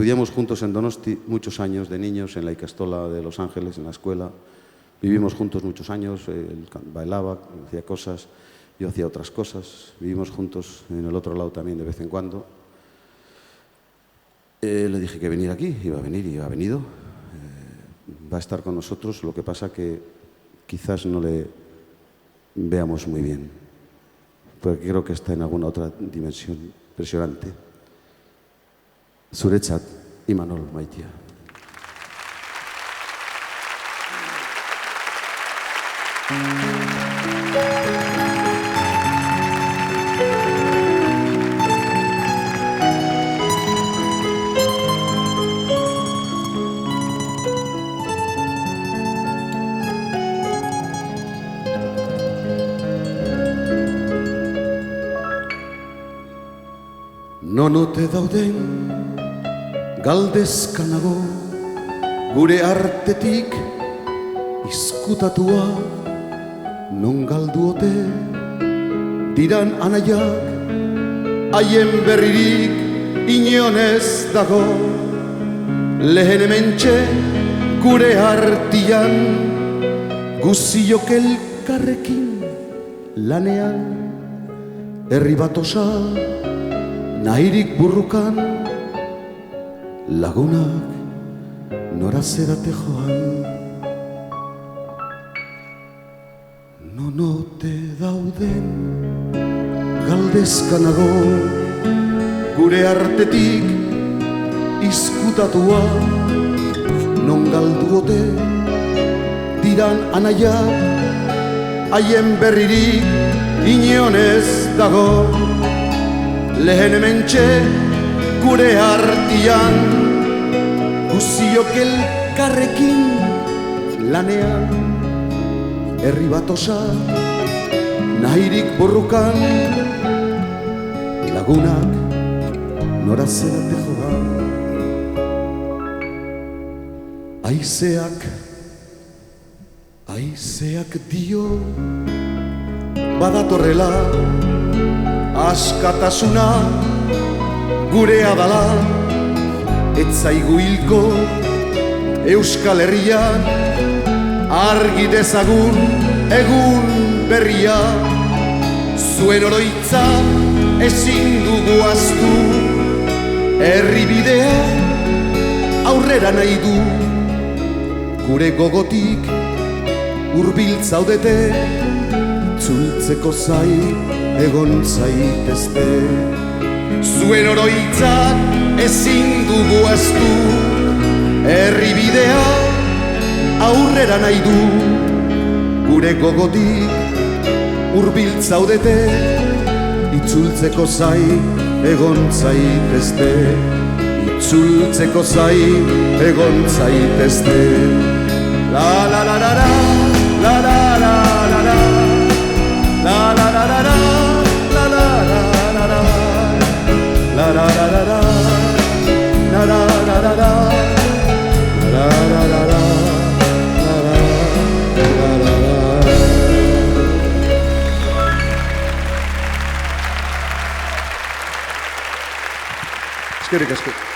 Estudiamos juntos en Donosti muchos años de niños en la Ikastola de Los Ángeles, en la escuela. Vivimos juntos muchos años, él bailaba, hacía cosas, yo hacía otras cosas. Vivimos juntos en el otro lado también de vez en cuando. Le dije que venir aquí, iba a venir y ha venido. Va a estar con nosotros, lo que pasa que quizás no le veamos muy bien, porque creo que está en alguna otra dimensión impresionante. Zuretzat, Imanol maitea. Non ote dauden galdezka nago gure artetik izkutatua, non galdu ote diran anaiak haien berririk inon ez dago. Lehen hementxe gure artian guziok elkarrekin lanean, herri bat osa nahirik burrukan, lagunak nora zerate joan. Non ote dauden galdezka nago gure artetik izkutatua, non galdu ote diran anaiak haien berririk inon ez dago. Lehen hementxe gure artian guziok elkarrekin lanean, herri bat osa nahirik borrukan, lagunak nora zerate joan. Aizeak dio badatorrela, askatasuna gurea dala, ez zaigu hilko Euskal Herrian, argi dezagun egun berria. Zuen oroitza ezin dugu ahaztu, herri bidea aurrera nahi du. Gure gogotik hurbil zaudete, itzultzeko zai egon zaitezte. Zuen oroitzak ezin dugu ahaztu, herri bidea aurrera nahi du. Gure gogotik hurbil zaudete, itzultzeko zai egon zaitezte. Itzultzeko zai egon zaitezte. La la la la la, la la la la la, la la la la la, la la la la la, la la la la la, la la la la la, la la la la, la la la. Eskerrik asko.